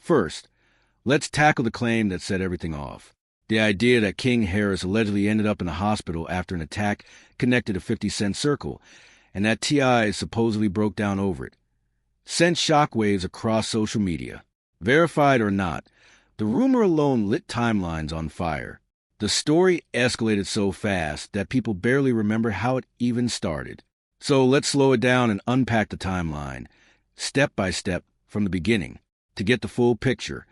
First, let's tackle the claim that set everything off. The idea that King Harris allegedly ended up in the hospital after an attack connected to 50 Cent Circle, and that T.I. supposedly broke down over it, sent shockwaves across social media. Verified or not, the rumor alone lit timelines on fire. The story escalated so fast that people barely remember how it even started. So let's slow it down and unpack the timeline, step by step from the beginning. To get the full picture,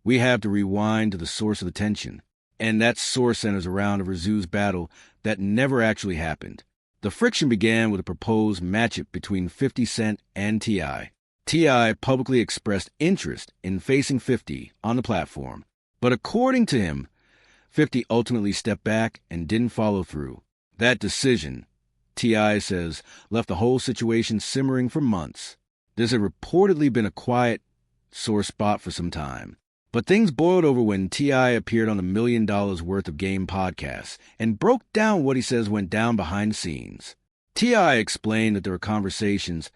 we have to rewind to the source of the tension. And that source centers around a Razoo's battle that never actually happened. The friction began with a proposed matchup between 50 Cent and T.I. T.I. publicly expressed interest in facing 50 on the platform, but according to him, 50 ultimately stepped back and didn't follow through. That decision, T.I. says, left the whole situation simmering for months. This had reportedly been a quiet, sore spot for some time. But things boiled over when T.I. appeared on the $1 Million Worth of Game podcast and broke down what he says went down behind the scenes. T.I. explained that there were conversations,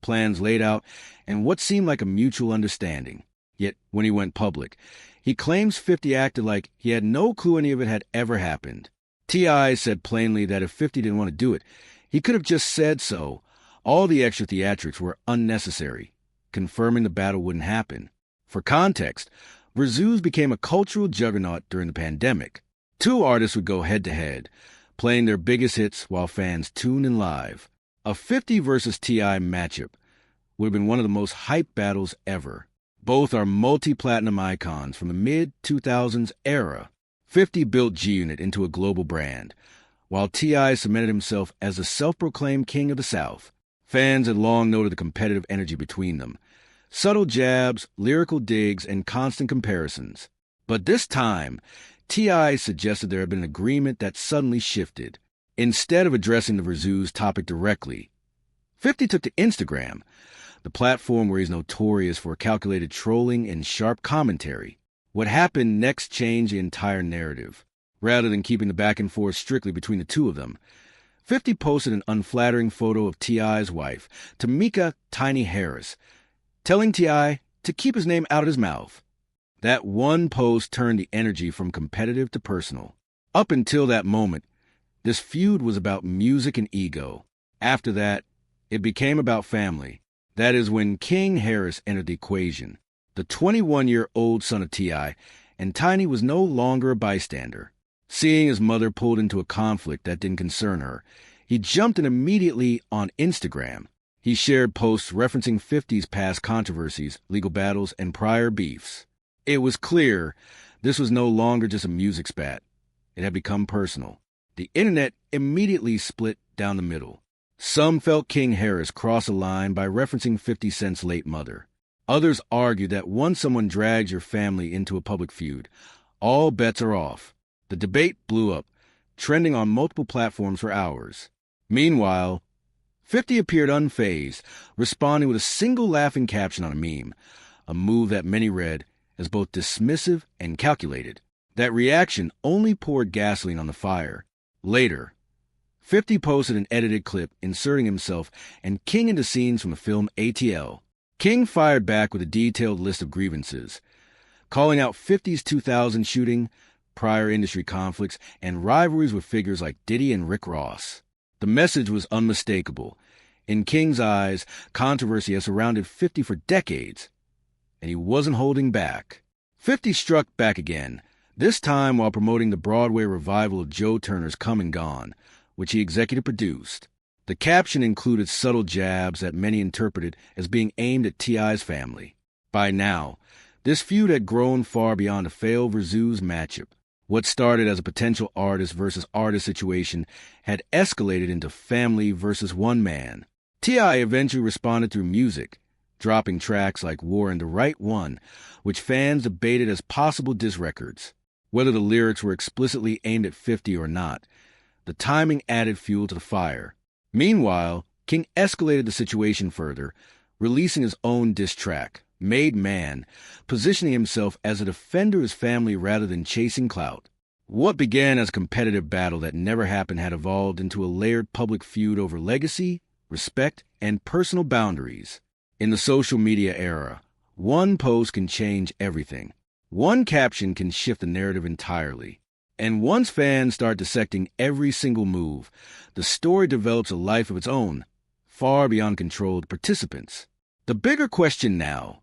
plans laid out, and what seemed like a mutual understanding. Yet, when he went public, he claims 50 acted like he had no clue any of it had ever happened. T.I. said plainly that if 50 didn't want to do it, he could have just said so. All the extra theatrics were unnecessary, confirming the battle wouldn't happen. For context, Razoo's became a cultural juggernaut during the pandemic. Two artists would go head-to-head, playing their biggest hits while fans tuned in live. A 50 versus T.I. matchup would have been one of the most hyped battles ever. Both are multi-platinum icons from the mid-2000s era. 50 built G-Unit into a global brand, while T.I. cemented himself as the self-proclaimed king of the South. Fans had long noted the competitive energy between them. Subtle jabs, lyrical digs, and constant comparisons. But this time, T.I. suggested there had been an agreement that suddenly shifted. Instead of addressing the Razoo's topic directly, 50 took to Instagram, the platform where he's notorious for calculated trolling and sharp commentary. What happened next changed the entire narrative. Rather than keeping the back and forth strictly between the two of them, 50 posted an unflattering photo of T.I.'s wife, Tamika Tiny Harris, telling T.I. to keep his name out of his mouth. That one post turned the energy from competitive to personal. Up until that moment, this feud was about music and ego. After that, it became about family. That is when King Harris entered the equation, the 21-year-old son of T.I., and Tiny was no longer a bystander. Seeing his mother pulled into a conflict that didn't concern her, he jumped in immediately on Instagram. He shared posts referencing 50's past controversies, legal battles, and prior beefs. It was clear this was no longer just a music spat. It had become personal. The internet immediately split down the middle. Some felt King Harris crossed a line by referencing 50 Cent's late mother. Others argued that once someone drags your family into a public feud, all bets are off. The debate blew up, trending on multiple platforms for hours. Meanwhile, 50 appeared unfazed, responding with a single laughing caption on a meme, a move that many read as both dismissive and calculated. That reaction only poured gasoline on the fire. Later, 50 posted an edited clip inserting himself and King into scenes from the film ATL. King fired back with a detailed list of grievances, calling out 50's 2000 shooting, prior industry conflicts, and rivalries with figures like Diddy and Rick Ross. The message was unmistakable. In King's eyes, controversy has surrounded 50 for decades, and he wasn't holding back. 50 struck back again, this time while promoting the Broadway revival of Joe Turner's Come and Gone, which he executive produced. The caption included subtle jabs that many interpreted as being aimed at T.I.'s family. By now, this feud had grown far beyond a failed Razoo's matchup. What started as a potential artist versus artist situation had escalated into family versus one man. T.I. eventually responded through music, dropping tracks like War and the Right One, which fans debated as possible diss records. Whether the lyrics were explicitly aimed at 50 or not, the timing added fuel to the fire. Meanwhile, King escalated the situation further, releasing his own diss track, Made Man, positioning himself as a defender of his family rather than chasing clout. What began as a competitive battle that never happened had evolved into a layered public feud over legacy, respect, and personal boundaries. In the social media era, One post can change everything. One caption can shift the narrative entirely. And once fans start dissecting every single move, the story develops a life of its own, far beyond controlled participants. The bigger question now,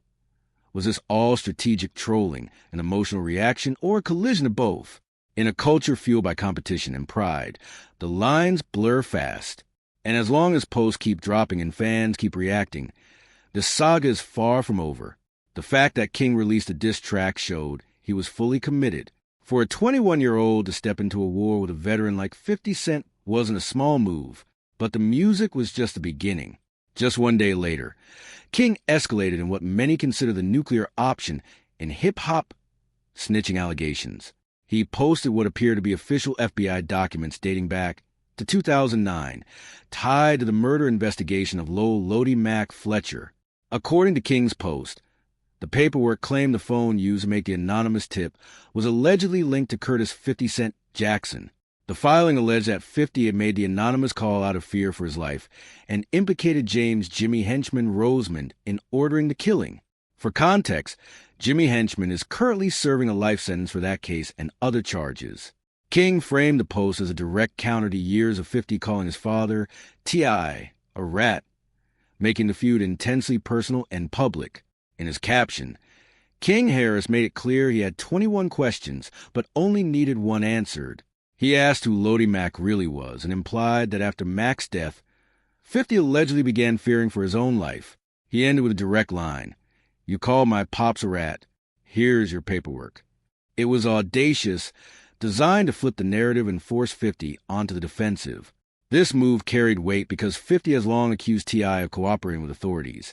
was this all strategic trolling, an emotional reaction, or a collision of both? In a culture fueled by competition and pride, the lines blur fast. And as long as posts keep dropping and fans keep reacting, the saga is far from over. The fact that King released a diss track showed he was fully committed. For a 21-year-old to step into a war with a veteran like 50 Cent wasn't a small move, but the music was just the beginning. Just one day later, King escalated in what many consider the nuclear option in hip-hop snitching allegations. He posted what appeared to be official FBI documents dating back to 2009, tied to the murder investigation of Lowell Lodi Mac Fletcher. According to King's post, the paperwork claimed the phone used to make the anonymous tip was allegedly linked to Curtis 50 Cent Jackson. The filing alleged that 50 had made the anonymous call out of fear for his life and implicated James Jimmy Henchman Rosemond in ordering the killing. For context, Jimmy Henchman is currently serving a life sentence for that case and other charges. King framed the post as a direct counter to years of 50 calling his father, T.I., a rat, making the feud intensely personal and public. In his caption, King Harris made it clear he had 21 questions, but only needed one answered. He asked who Lodi Mac really was and implied that after Mac's death, 50 allegedly began fearing for his own life. He ended with a direct line, "You called my pops a rat. Here's your paperwork." It was audacious, designed to flip the narrative and force 50 onto the defensive. This move carried weight because 50 has long accused T.I. of cooperating with authorities,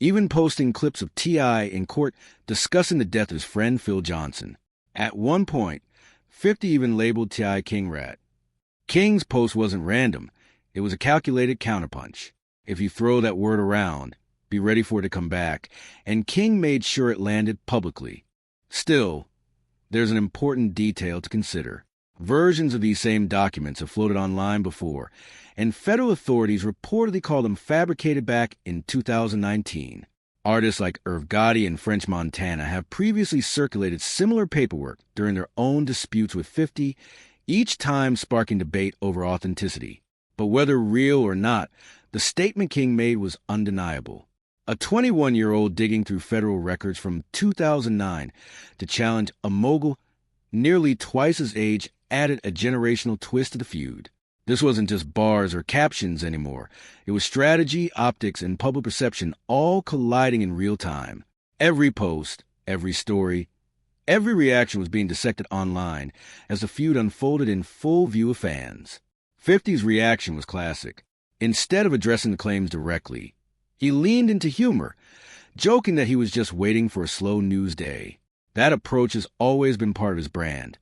even posting clips of T.I. in court discussing the death of his friend Phil Johnson. At one point, 50 even labeled T.I. King Rat. King's post wasn't random. It was a calculated counterpunch. If you throw that word around, be ready for it to come back, and King made sure it landed publicly. Still, there's an important detail to consider. Versions of these same documents have floated online before, and federal authorities reportedly called them fabricated back in 2019. Artists like Irv Gotti and French Montana have previously circulated similar paperwork during their own disputes with 50, each time sparking debate over authenticity. But whether real or not, the statement King made was undeniable. A 21-year-old digging through federal records from 2009 to challenge a mogul nearly twice his age added a generational twist to the feud. This wasn't just bars or captions anymore. It was strategy, optics, and public perception all colliding in real time. Every post, every story, every reaction was being dissected online as the feud unfolded in full view of fans. 50's reaction was classic. Instead of addressing the claims directly, he leaned into humor, joking that he was just waiting for a slow news day. That approach has always been part of his brand.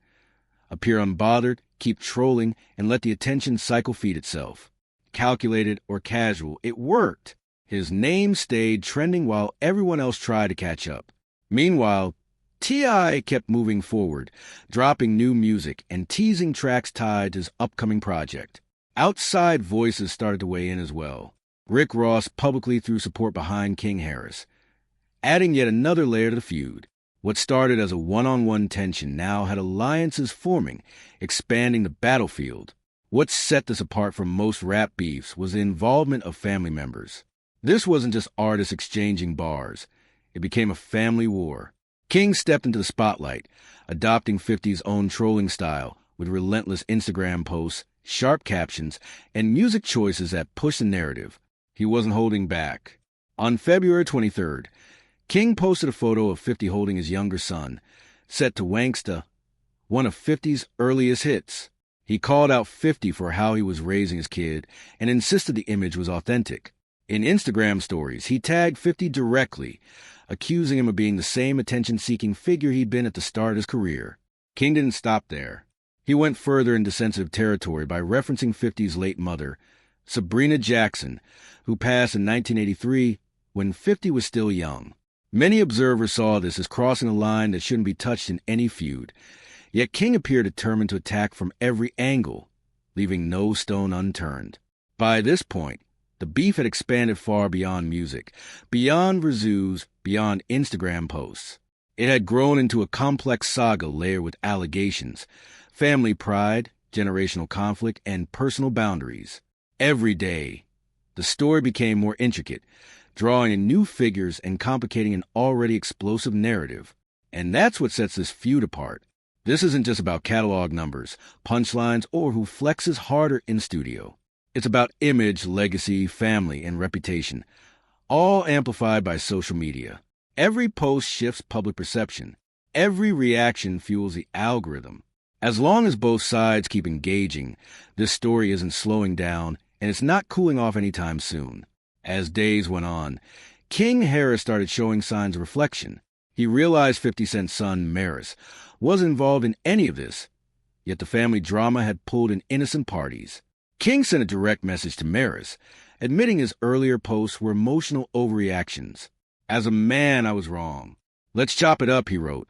Appear unbothered, keep trolling, and let the attention cycle feed itself. Calculated or casual, it worked. His name stayed trending while everyone else tried to catch up. Meanwhile, T.I. kept moving forward, dropping new music and teasing tracks tied to his upcoming project. Outside voices started to weigh in as well. Rick Ross publicly threw support behind King Harris, adding yet another layer to the feud. What started as a one-on-one tension now had alliances forming, expanding the battlefield. What set this apart from most rap beefs was the involvement of family members. This wasn't just artists exchanging bars. It became a family war. King stepped into the spotlight, adopting 50's own trolling style with relentless Instagram posts, sharp captions, and music choices that pushed the narrative. He wasn't holding back. On February 23rd, King posted a photo of 50 holding his younger son, set to Wanksta, one of 50's earliest hits. He called out 50 for how he was raising his kid and insisted the image was authentic. In Instagram stories, he tagged 50 directly, accusing him of being the same attention-seeking figure he'd been at the start of his career. King didn't stop there. He went further into sensitive territory by referencing 50's late mother, Sabrina Jackson, who passed in 1983 when 50 was still young. Many observers saw this as crossing a line that shouldn't be touched in any feud, yet King appeared determined to attack from every angle, leaving no stone unturned. By this point, The beef had expanded far beyond music, beyond reviews, beyond Instagram posts. It had grown into a complex saga layered with allegations, family pride, generational conflict, and personal boundaries. Every day, the story became more intricate, drawing in new figures and complicating an already explosive narrative. And that's what sets this feud apart. This isn't just about catalog numbers, punchlines, or who flexes harder in studio. It's about image, legacy, family, and reputation, all amplified by social media. Every post shifts public perception. Every reaction fuels the algorithm. As long as both sides keep engaging, this story isn't slowing down, and it's not cooling off anytime soon. As days went on, King Harris started showing signs of reflection. He realized 50 Cent's son, Maris, wasn't involved in any of this, yet the family drama had pulled in innocent parties. King sent a direct message to Maris, admitting his earlier posts were emotional overreactions. "As a man, I was wrong. Let's chop it up," he wrote,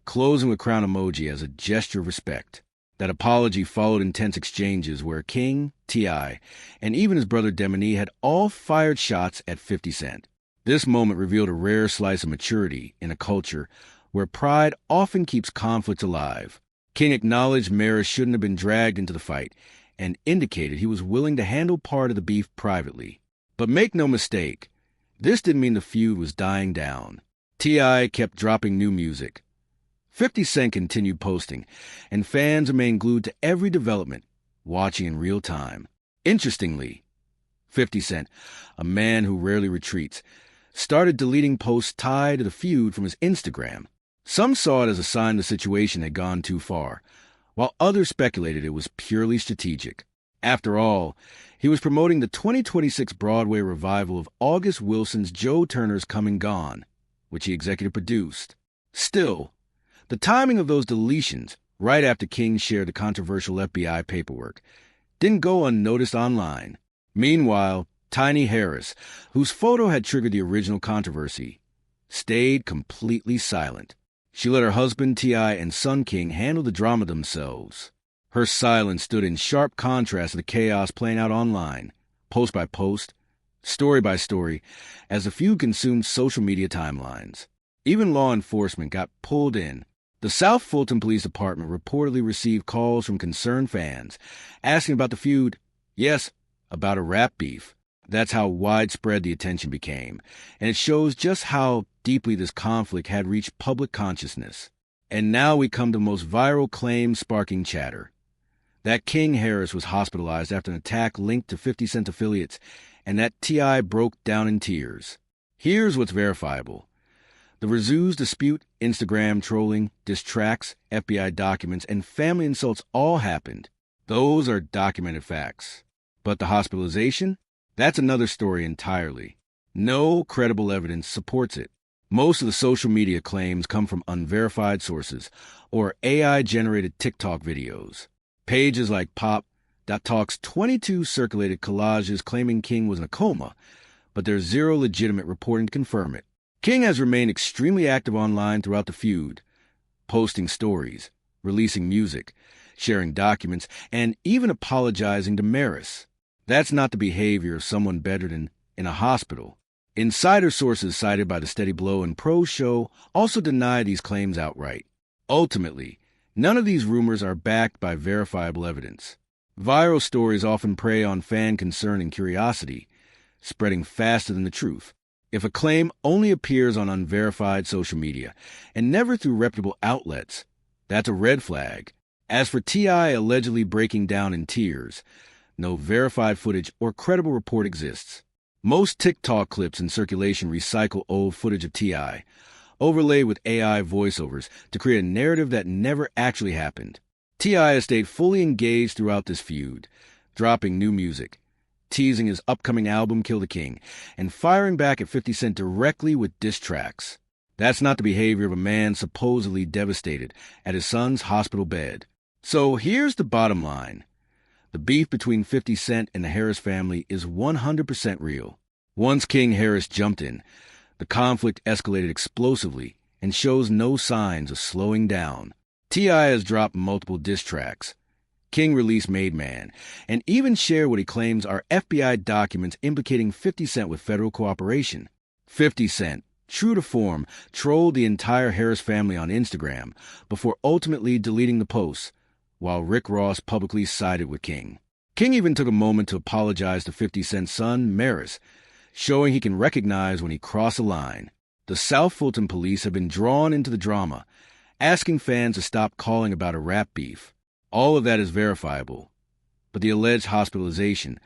closing with crown emoji as a gesture of respect. That apology followed intense exchanges where King, T.I., and even his brother Demony had all fired shots at 50 Cent. This moment revealed a rare slice of maturity in a culture where pride often keeps conflict alive. King acknowledged Maris shouldn't have been dragged into the fight and indicated he was willing to handle part of the beef privately. But make no mistake, this didn't mean the feud was dying down. T.I. kept dropping new music. 50 Cent continued posting, and fans remained glued to every development, watching in real time. Interestingly, 50 Cent, a man who rarely retreats, started deleting posts tied to the feud from his Instagram. Some saw it as a sign the situation had gone too far, while others speculated it was purely strategic. After all, he was promoting the 2026 Broadway revival of August Wilson's Joe Turner's Come and Gone, which he executive produced. Still, the timing of those deletions, right after King shared the controversial FBI paperwork, didn't go unnoticed online. Meanwhile, Tiny Harris, whose photo had triggered the original controversy, stayed completely silent. She let her husband, T.I., and son King handle the drama themselves. Her silence stood in sharp contrast to the chaos playing out online, post by post, story by story, as the feud consumed social media timelines. Even law enforcement got pulled in. The South Fulton Police Department reportedly received calls from concerned fans asking about the feud, yes, about a rap beef. That's how widespread the attention became, and it shows just how deeply this conflict had reached public consciousness. And now we come to the most viral claim sparking chatter. That King Harris was hospitalized after an attack linked to 50 Cent affiliates, and that T.I. broke down in tears. Here's what's verifiable. The Razoo's dispute, Instagram trolling, diss tracks, FBI documents, and family insults all happened. Those are documented facts. But the hospitalization? That's another story entirely. No credible evidence supports it. Most of the social media claims come from unverified sources or AI-generated TikTok videos. Pages like Pop.Talk's 22 circulated collages claiming King was in a coma, but there's zero legitimate reporting to confirm it. King has remained extremely active online throughout the feud, posting stories, releasing music, sharing documents, and even apologizing to Maris. That's not the behavior of someone bedded in a hospital. Insider sources cited by the Steady Blow and Pro Show also deny these claims outright. Ultimately, none of these rumors are backed by verifiable evidence. Viral stories often prey on fan concern and curiosity, spreading faster than the truth. If a claim only appears on unverified social media and never through reputable outlets, that's a red flag. As for T.I. allegedly breaking down in tears, no verified footage or credible report exists. Most TikTok clips in circulation recycle old footage of T.I., overlaid with AI voiceovers to create a narrative that never actually happened. T.I. has stayed fully engaged throughout this feud, dropping new music, teasing his upcoming album Kill the King, and firing back at 50 Cent directly with diss tracks. That's not the behavior of a man supposedly devastated at his son's hospital bed. So here's the bottom line. The beef between 50 Cent and the Harris family is 100% real. Once King Harris jumped in, the conflict escalated explosively and shows no signs of slowing down. T.I. has dropped multiple diss tracks, King released Made Man, and even shared what he claims are FBI documents implicating 50 Cent with federal cooperation. 50 Cent, true to form, trolled the entire Harris family on Instagram before ultimately deleting the posts, while Rick Ross publicly sided with King. King even took a moment to apologize to 50 Cent's son, Maris, showing he can recognize when he crossed a line. The South Fulton police have been drawn into the drama, asking fans to stop calling about a rap beef. All of that is verifiable, but the alleged hospitalization,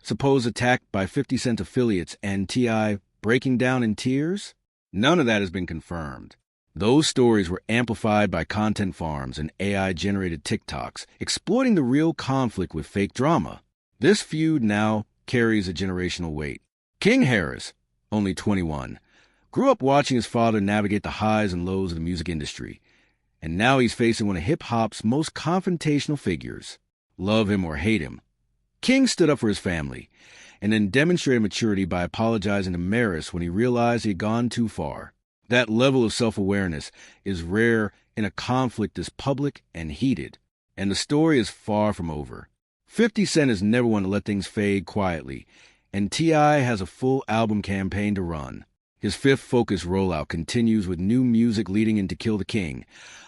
supposed attack by 50 Cent affiliates, and T.I. breaking down in tears? None of that has been confirmed. Those stories were amplified by content farms and AI-generated TikToks, exploiting the real conflict with fake drama. This feud now carries a generational weight. King Harris, only 21, grew up watching his father navigate the highs and lows of the music industry, and now he's facing one of hip-hop's most confrontational figures. Love him or hate him, King stood up for his family, and then demonstrated maturity by apologizing to Maris when he realized he had gone too far. That level of self-awareness is rare in a conflict this public and heated, and the story is far from over. 50 Cent is never one to let things fade quietly, and T.I. has a full album campaign to run. His fifth Focus rollout continues with new music leading into Kill the King,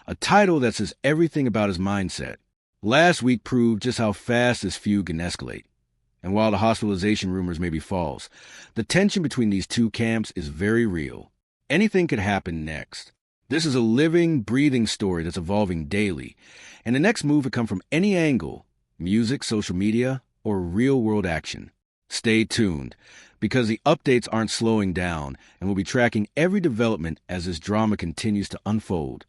a title that says everything about his mindset. Last week proved just how fast this feud can escalate. And while the hospitalization rumors may be false, the tension between these two camps is very real. Anything could happen next. This is a living, breathing story that's evolving daily, and the next move could come from any angle: music, social media, or real-world action. Stay tuned, because the updates aren't slowing down, and we'll be tracking every development as this drama continues to unfold.